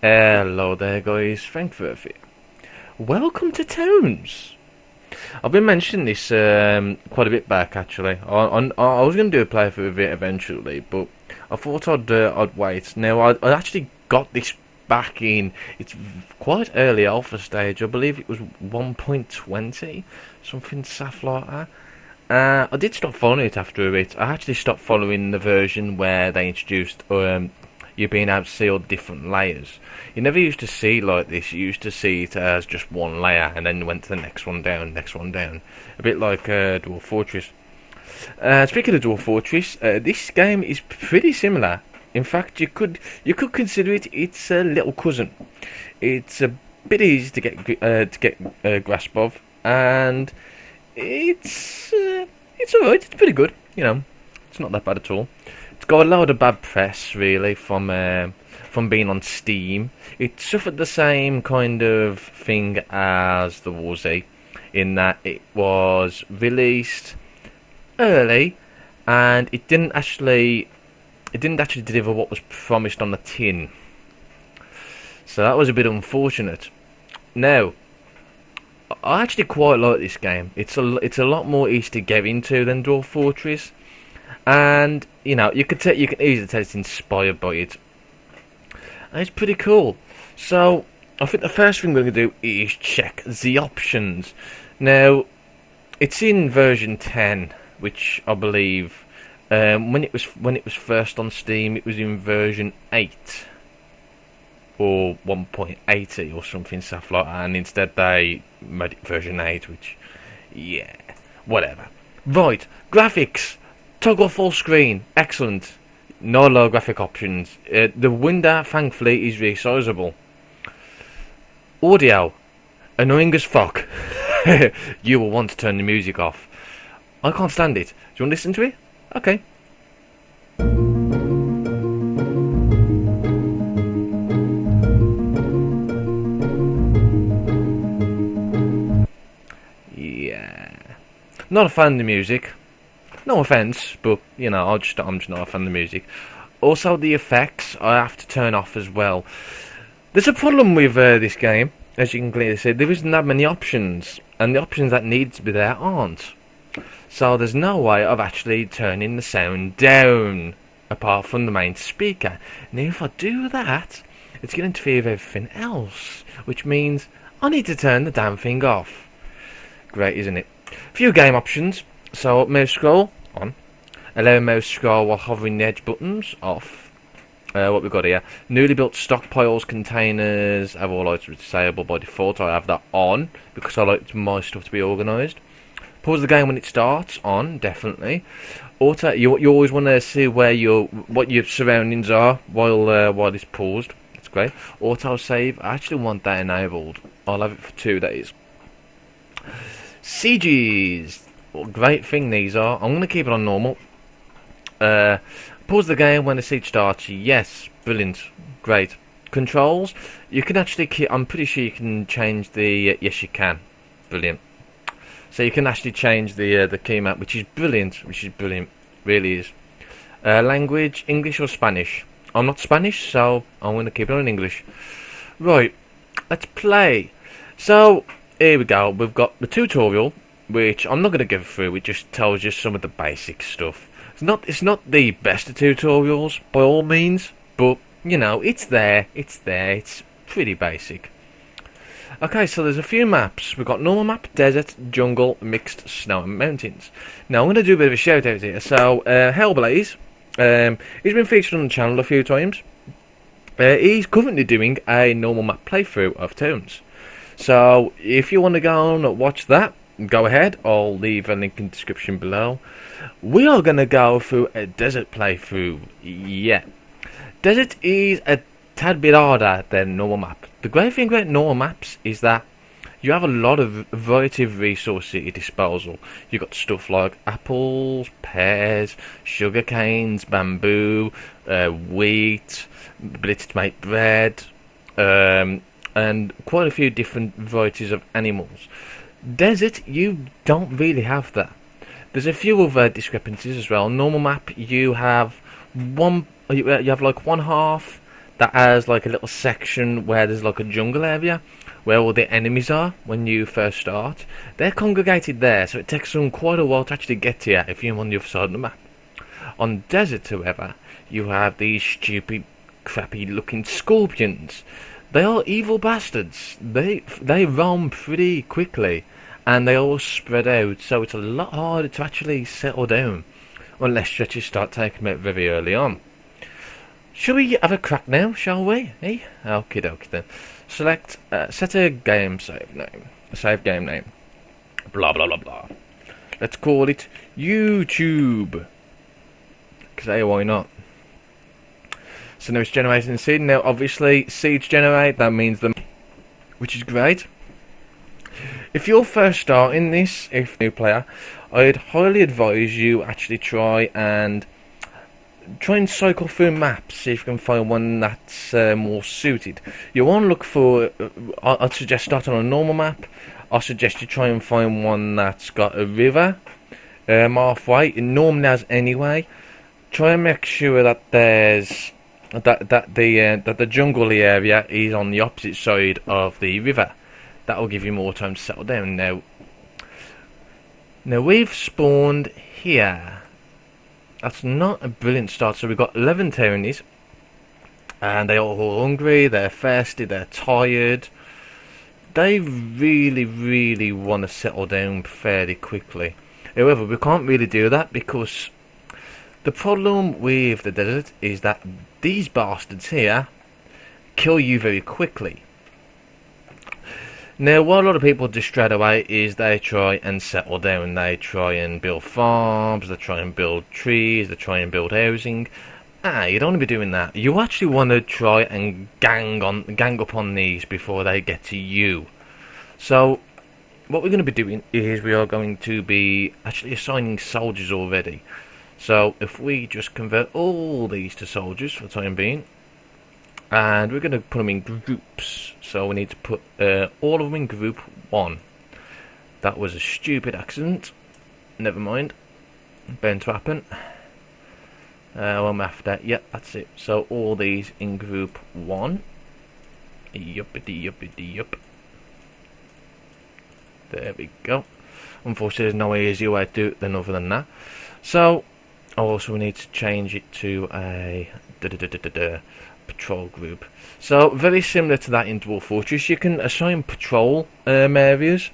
Hello there guys, Fengferth here. Welcome to Towns. I've been mentioning this quite a bit back actually. I was going to do a playthrough of it eventually, but I thought I'd wait. Now I actually got this back in, it's quite early alpha stage, I believe it was 1.20, something stuff like that. I did stop following it after a bit. I actually stopped following the version where they introduced you being able to see all the different layers. You never used to see like this. You used to see it as just one layer, and then you went to the next one down, next one down. A bit like Dwarf Fortress. Speaking of Dwarf Fortress, this game is pretty similar. In fact, you could consider it its little cousin. It's a bit easy to get a grasp of, and it's alright. It's pretty good. You know, it's not that bad at all. It's got a load of bad press, really, from being on Steam. It suffered the same kind of thing as the War Z, in that it was released early, and it didn't actually deliver what was promised on the tin. So that was a bit unfortunate. Now, I actually quite like this game. It's a lot more easy to get into than Dwarf Fortress. And you know, you can easily tell it's inspired by it. And it's pretty cool. So I think the first thing we're going to do is check the options. Now, it's in version 10, which I believe when it was first on Steam, it was in version 8 or 1.80 or something stuff like that. And instead they made it version 8, which yeah, whatever. Right, graphics. Toggle full screen, excellent. No low graphic options. The window, thankfully, is resizable. Audio, annoying as fuck. You will want to turn the music off. I can't stand it. Do you want to listen to it? Okay. Yeah. Not a fan of the music. No offence, but you know, I'm just not a fan of the music. Also, the effects I have to turn off as well. There's a problem with this game, as you can clearly see. There isn't that many options, and the options that need to be there aren't. So there's no way of actually turning the sound down, apart from the main speaker. Now, if I do that, it's going to interfere with everything else, which means I need to turn the damn thing off. Great, isn't it? Few game options. So mouse scroll on, allow mouse scroll while hovering the edge buttons off. What we've got here, newly built stockpiles, containers, have all items disabled by default. I have that on because I like my stuff to be organised. Pause the game when it starts, on, definitely. Auto, you always want to see where what your surroundings are while it's paused. That's great. Auto save, I actually want that enabled. I'll have it for 2 days. Sieges. What a great thing these are. I'm going to keep it on normal. Pause the game when the siege starts. Yes, brilliant, great. Controls, you can actually I'm pretty sure you can change the yes you can, brilliant. So you can actually change the key map, which is brilliant, really is. Language, English or Spanish. I'm not Spanish, so I'm going to keep it on English. Right, let's play. So here we go. We've got the tutorial, which I'm not going to go through. It just tells you some of the basic stuff. It's not the best of tutorials by all means, but you know, it's there. It's pretty basic. Okay, so there's a few maps. We've got normal map, desert, jungle, mixed, snow and mountains. Now I'm going to do a bit of a shout out here. So Hellblaze, he's been featured on the channel a few times. He's currently doing a normal map playthrough of Towns. So if you want to go and watch that, go ahead. I'll leave a link in the description below. We are going to go through a desert playthrough. Yeah. Desert is a tad bit harder than normal map. The great thing about normal maps is that you have a lot of variety of resources at your disposal. You've got stuff like apples, pears, sugar canes, bamboo, wheat, ability to make bread, and quite a few different varieties of animals. Desert, you don't really have that. There's a few other discrepancies as well. Normal map, you have like one half that has like a little section where there's like a jungle area where all the enemies are when you first start. They're congregated there, so it takes them quite a while to actually get to you if you're on the other side of the map. On deserts, however, you have these stupid, crappy looking scorpions. They are evil bastards. They roam pretty quickly, and they all spread out, so it's a lot harder to actually settle down, unless you just start taking them out very early on. Shall we have a crack now, shall we? Eh? Okie dokie then. Select, set a game save name. A save game name. Blah blah blah blah. Let's call it YouTube. Because hey, why not? So now it's generating seed. Now obviously seeds generate, that means them, which is great. If you're first starting this, if new player, I'd highly advise you actually try and cycle through maps, see if you can find one that's more suited. You want to look for, I'd suggest start on a normal map. I suggest you try and find one that's got a river halfway. It normally has anyway. Try and make sure that there's that the jungle area is on the opposite side of the river. That will give you more time to settle down. Now we've spawned here. That's not a brilliant start. So we've got 11 townies, and they're all hungry, they're thirsty, they're tired. They really want to settle down fairly quickly. However, we can't really do that because the problem with the desert is that these bastards here kill you very quickly. Now, what a lot of people do straight away is they try and settle down. They try and build farms, they try and build trees, they try and build housing. You don't want to be doing that. You actually want to try and gang up on these before they get to you. So, what we're going to be doing is we are going to be actually assigning soldiers already. So, if we just convert all these to soldiers for the time being, and we're going to put them in groups. So we need to put all of them in group 1. That was a stupid accident. Never mind. Bound to happen. One after. Yep, that's it. So all these in group 1. Yup. There we go. Unfortunately, there's no easier way to do it than other than that. So also we need to change it to a patrol group. So very similar to that in Dwarf Fortress, you can assign patrol areas.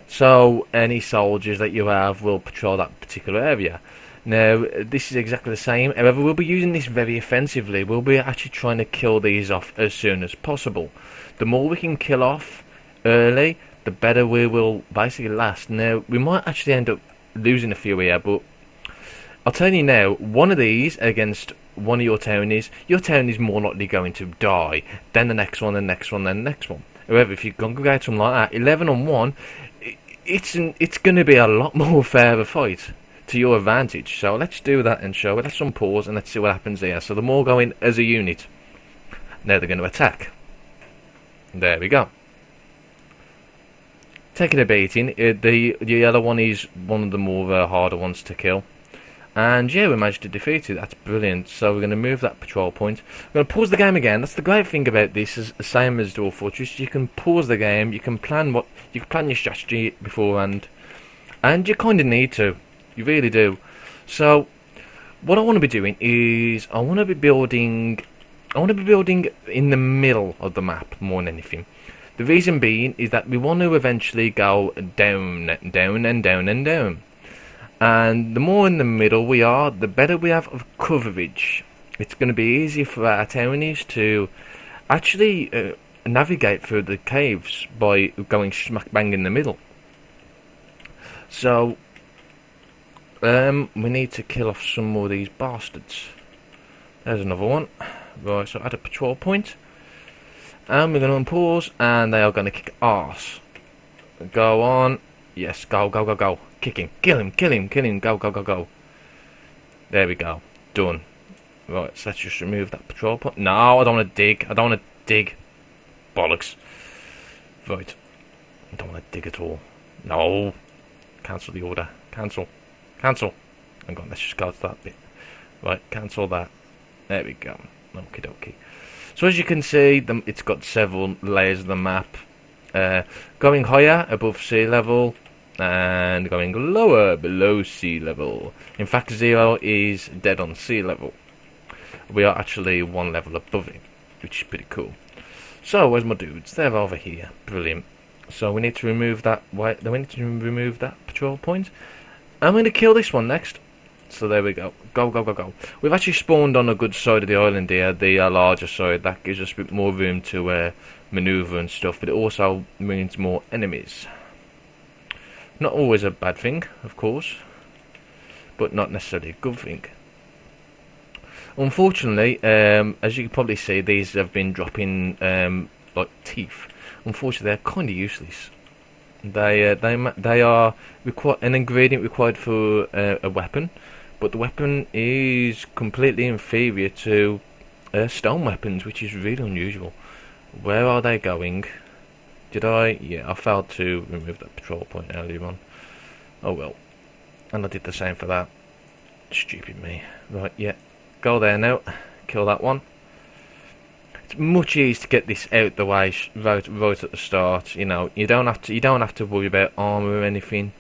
So any soldiers that you have will patrol that particular area. Now this is exactly the same. However, we'll be using this very offensively. We'll be actually trying to kill these off as soon as possible. The more we can kill off early, the better we will basically last. Now we might actually end up losing a few here, but I'll tell you now, one of these against one of your town is more likely going to die. Then the next one, the next one, then the next one. However, if you congregate something like that, 11 on 1, it's going to be a lot more fairer fight to your advantage. So let's do that and show it. Let's unpause and let's see what happens here. So the more go in as a unit. Now they're going to attack. There we go. Taking a beating. The yellow one is one of the more harder ones to kill. And yeah, we managed to defeat it. That's brilliant. So we're going to move that patrol point. We're going to pause the game again. That's the great thing about this, is the same as Dwarf Fortress. You can pause the game. You can plan your strategy beforehand, and you kind of need to. You really do. So what I want to be doing is I want to be building in the middle of the map more than anything. The reason being is that we want to eventually go down and down and down and down. And the more in the middle we are, the better we have of coverage. It's going to be easier for our townies to actually navigate through the caves by going smack bang in the middle. So we need to kill off some more of these bastards. There's another one. Right, so add a patrol point. And we're going to unpause, and they are going to kick arse. Go on. Yes, go. Kick him. Kill him. Go. There we go. Done. Right, so let's just remove that patrol point. No, I don't want to dig. Bollocks. Right. I don't want to dig at all. No. Cancel the order. Cancel. Hang on, let's just go to that bit. Right, cancel that. There we go. Okie dokie. So as you can see, it's got several layers of the map. Going higher above sea level, and going lower below sea level. In fact, 0 is dead on sea level. We are actually one level above it, which is pretty cool. So where's my dudes? They're over here. Brilliant. So we need to remove that. We need to remove that patrol point. I'm going to kill this one next. So there we go. Go, go, go, go. We've actually spawned on a good side of the island here, the larger side. That gives us a bit more room to maneuver and stuff, but it also means more enemies. Not always a bad thing, of course, but not necessarily a good thing. Unfortunately, as you can probably see, these have been dropping like teeth. Unfortunately, they're kind of useless. They are an ingredient required for a weapon, but the weapon is completely inferior to stone weapons, which is really unusual. Where are they going? Did I? Yeah, I failed to remove that patrol point earlier on. Oh well. And I did the same for that. Stupid me. Right, yeah. Go there now. Kill that one. It's much easier to get this out the way right at the start. You know, you don't have to worry about armor or anything.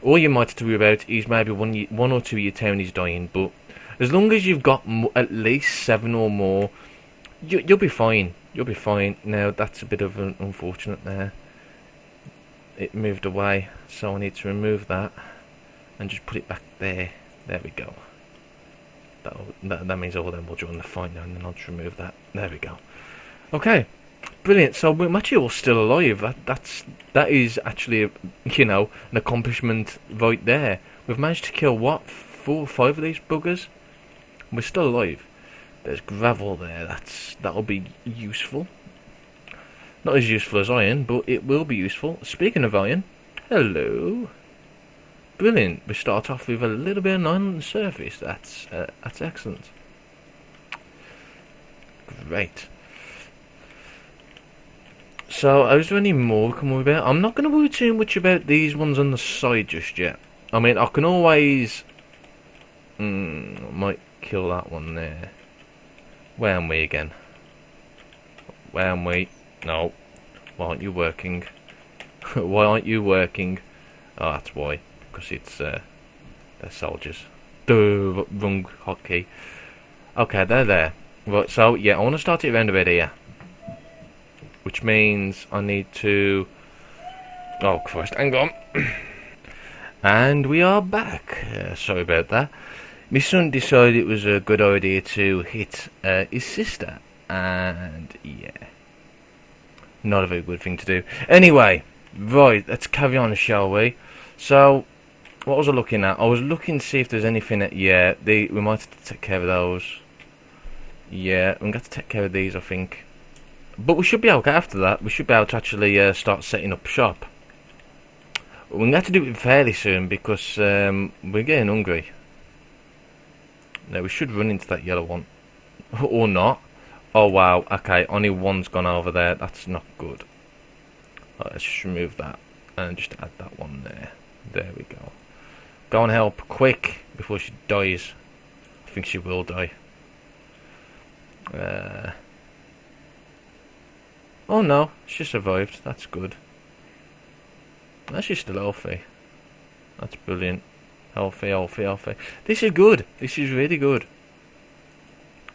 All you might have to worry about is maybe one or two of your townies dying, but as long as you've got at least 7 or more, you'll be fine. You'll be fine. Now that's a bit of an unfortunate there. It moved away, so I need to remove that and just put it back there. There we go. That means all of them will join the fight now, and then I'll just remove that. There we go. Okay, brilliant. So we're actually all still alive. That is actually an accomplishment right there. We've managed to kill what, 4 or 5 of these buggers. We're still alive. There's gravel there. That'll be useful. Not as useful as iron, but it will be useful. Speaking of iron, hello. Brilliant. We start off with a little bit of iron on the surface. That's excellent. Great. So, is there any more we can worry about? I'm not going to worry too much about these ones on the side just yet. I mean, I can always... might kill that one there. Where am we again? Where am we? No. Why aren't you working? Why aren't you working? Oh, that's why. Because it's, they're soldiers. Duh, wrong hotkey. Okay, they're there. Right, so, yeah, I want to start it around about here. Which means I need to... Oh, Christ, hang on. And we are back. Sorry about that. My son decided it was a good idea to hit his sister. And, yeah. Not a very good thing to do. Anyway, right, let's carry on, shall we? So, what was I looking at? I was looking to see if there's anything that... Yeah, we might have to take care of those. Yeah, we've got to take care of these, I think. But we should be okay after that. We should be able to actually start setting up shop. We're going to have to do it fairly soon because we're getting hungry. Now, we should run into that yellow one. Or not. Oh, wow. Okay, only one's gone over there. That's not good. Right, let's just remove that. And just add that one there. There we go. Go and help, quick, before she dies. I think she will die. Oh no, she survived. That's good. She's still healthy. That's brilliant. Healthy, healthy, healthy. This is good. This is really good.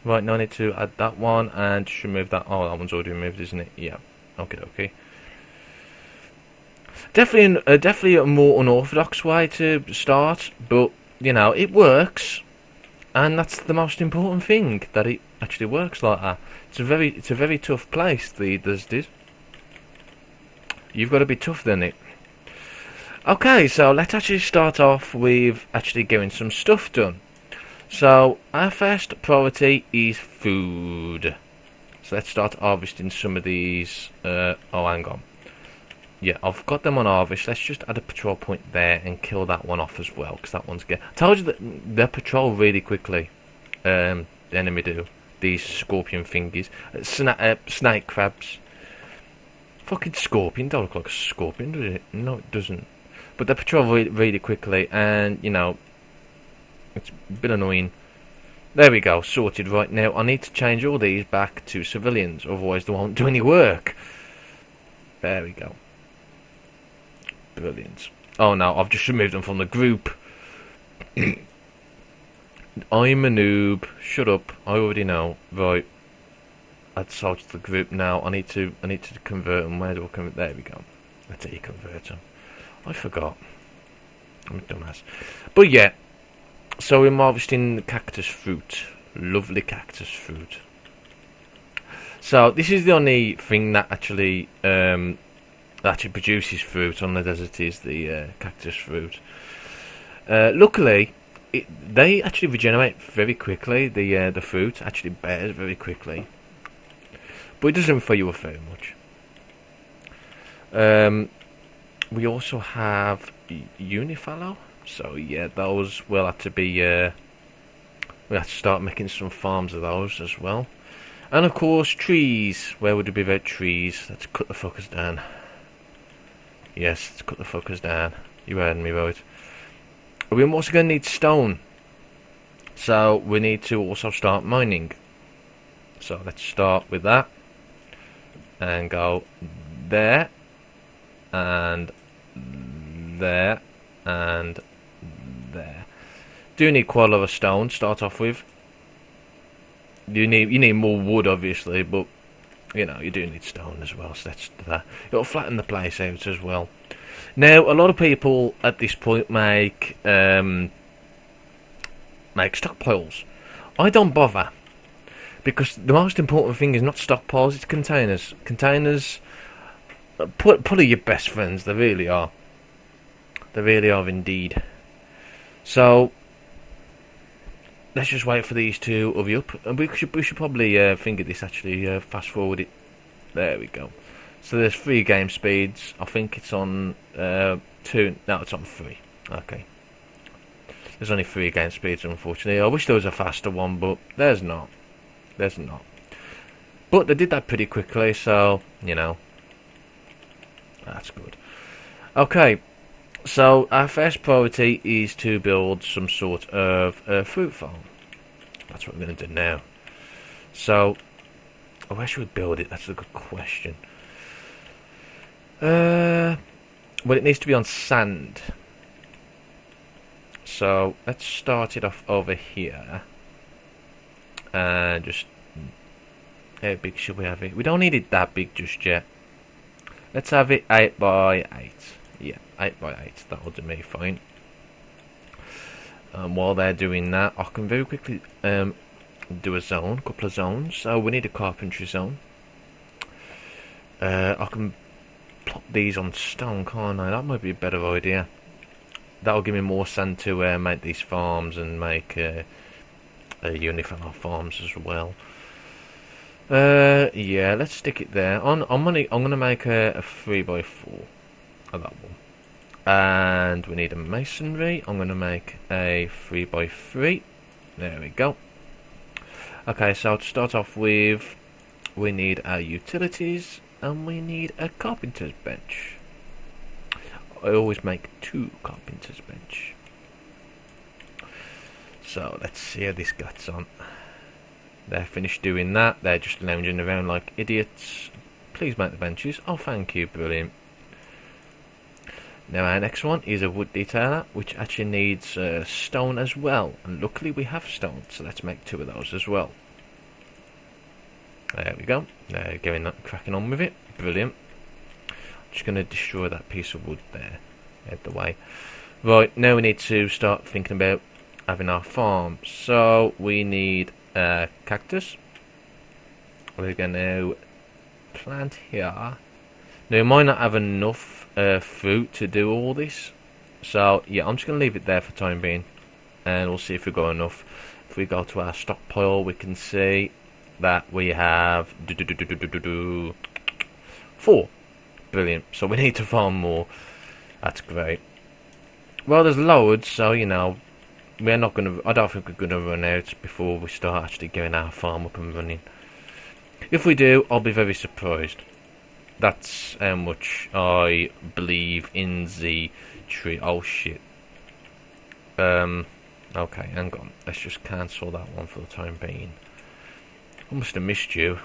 Right, now I need to add that one and just remove that. Oh, that one's already removed, isn't it? Yeah. Okay, okay. Definitely a more unorthodox way to start, but it works, and that's the most important thing, that it actually works like that. It's a very tough place. The did. You've got to be tough, then it. Okay, so let's actually start off with actually getting some stuff done. So our first priority is food. So let's start harvesting some of these. Oh, hang on. Yeah, I've got them on harvest. Let's just add a patrol point there and kill that one off as well, because that one's good. I told you that they patrol really quickly. The enemy do. These scorpion thingies. Snake crabs. Fucking scorpion. Don't look like a scorpion, does it? No, it doesn't. But they patrol really quickly, and, it's a bit annoying There we go, sorted. Right, now I need to change all these back to civilians, otherwise they won't do any work. There we go. Brilliant. Oh no, I've just removed them from the group. I'm a noob. Shut up. I already know. Right. I'd sold to the group now. I need to convert them. Where do I convert? There we go. That's how you convert them. I forgot. I'm a dumbass. But yeah. So we're harvesting the cactus fruit. Lovely cactus fruit. So this is the only thing that actually produces fruit on the desert, is the cactus fruit. Luckily, they actually regenerate very quickly. The fruit actually bears very quickly, but it doesn't fill you up very much. We also have unifallow. So yeah, those will have to be. We have to start making some farms of those as well. And of course, trees. Where would it be about trees? Let's cut the fuckers down. Yes, let's cut the fuckers down. You heard me right. We're also going to need stone. So we need to also start mining. So let's start with that. And go there. And there. And there. Do need quite a lot of stone to start off with. You need more wood, obviously, but you know you do need stone as well. So that's that. It'll flatten the place out as well. Now, a lot of people at this point make stockpiles. I don't bother, because the most important thing is not stockpiles; it's containers. Containers, probably your best friends. They really are. They really are indeed. So let's just wait for these to hurry up, and we should probably think of this actually. Fast forward it. There we go. So there's 3 game speeds. I think it's on 2. No, it's on 3. Okay. There's only 3 game speeds, unfortunately. I wish there was a faster one, but there's not. There's not. But they did that pretty quickly, so you know that's good. Okay. So our first priority is to build some sort of fruit farm. That's what we're going to do now. So, where should we build it? That's a good question. Well, it needs to be on sand. So let's start it off over here. And just, how big should we have it? We don't need it that big just yet. Let's have it 8 by 8. Yeah, 8 by 8. That'll do me fine. While they're doing that, I can very quickly do a zone, couple of zones. So we need a carpentry zone. I can plop these on stone, can't I? That might be a better idea. That'll give me more sand to make these farms and make unifallow farms as well. Yeah, let's stick it there. I'm gonna make a 3 by 4 of that one. And we need a masonry. I'm gonna make a 3 by 3. There we go. Okay, so to start off with, we need our utilities and we need a carpenter's bench. I always make 2 carpenter's bench. So let's see how this gets on. They're finished doing that. They're just lounging around like idiots. Please make the benches. Oh, thank you. Brilliant. Now our next one is a wood detailer, which actually needs stone as well. And luckily we have stone, so let's make 2 of those as well. There we go. Cracking on with it. Brilliant. Just going to destroy that piece of wood there. Out the way. Right, now we need to start thinking about having our farm. So we need cactus. We're going to plant here. Now we might not have enough fruit to do all this. So yeah, I'm just going to leave it there for the time being. And we'll see if we've got enough. If we go to our stockpile, we can see that we have 4. Brilliant. So we need to farm more. That's great. Well, there's loads, so you know, we're not gonna. I don't think we're gonna run out before we start actually getting our farm up and running. If we do, I'll be very surprised. That's how much I believe in the tree. Oh shit. Okay, hang on. Let's just cancel that one for the time being. I must have missed you.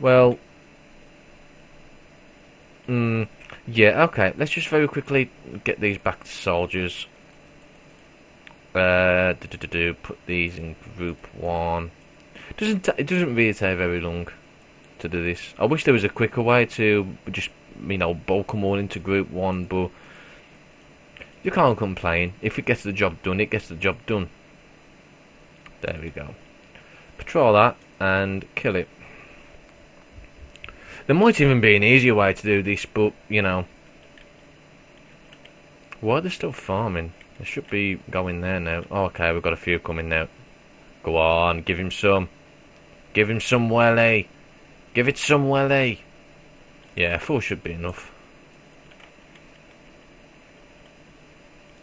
Well, yeah, okay. Let's just very quickly get these back to soldiers. Put these in group 1. It doesn't really take very long to do this. I wish there was a quicker way to just, bulk them all into group 1, but you can't complain. If it gets the job done, it gets the job done. There we go. Patrol that and kill it. There might even be an easier way to do this, but, why are they still farming? They should be going there now. Oh, okay, we've got a few coming now. Go on, give him some. Give him some welly. Give it some welly. Yeah, 4 should be enough.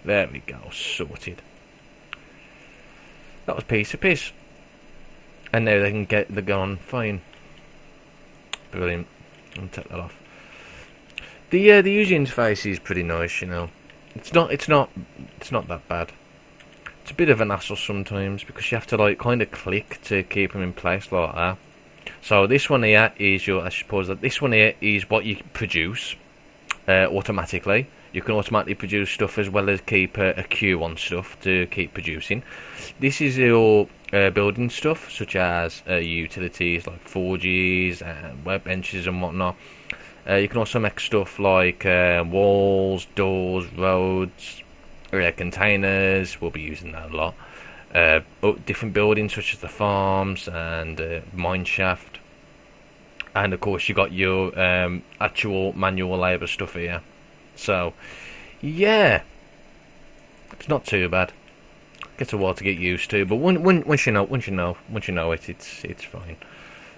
There we go, sorted. That was piece of piss. And now they can get the gun fine. Brilliant. I'll take that off. The user interface is pretty nice, It's not that bad. It's a bit of an hassle sometimes because you have to kind of click to keep them in place like that. So this one here is this one here is what you produce automatically. You can automatically produce stuff as well as keep a queue on stuff to keep producing. This is your building stuff, such as utilities like forges and workbenches and whatnot. You can also make stuff like walls, doors, roads, containers. We'll be using that a lot. Different buildings such as the farms and mine shaft. And of course you got your actual manual labour stuff here. So, yeah, it's not too bad. Gets a while to get used to, but once you know it, it's fine.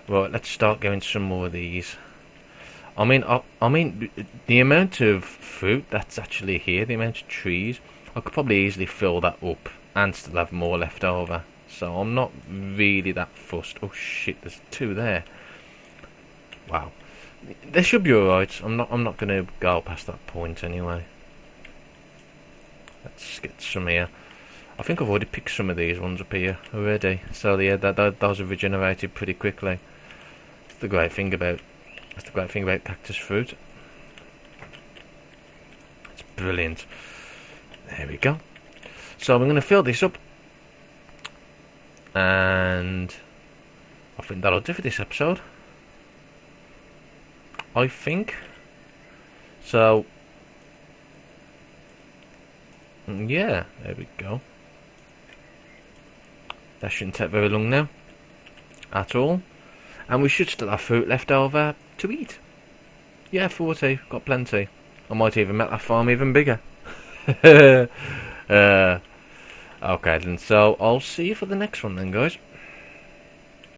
Right, let's start going some more of these. I mean, the amount of fruit that's actually here, the amount of trees, I could probably easily fill that up and still have more left over. So I'm not really that fussed. Oh shit, there's 2 there. Wow. They should be alright. I'm not gonna go past that point anyway. Let's get some here. I think I've already picked some of these ones up here already. So yeah, those have regenerated pretty quickly. That's the great thing about cactus fruit. It's brilliant. There we go. So I'm gonna fill this up, and I think that'll do for this episode. I think so. Yeah, there we go. That shouldn't take very long now at all, and we should still have fruit left over to eat. Yeah, 40, got plenty. I might even make that farm even bigger. Okay then, so I'll see you for the next one then, guys.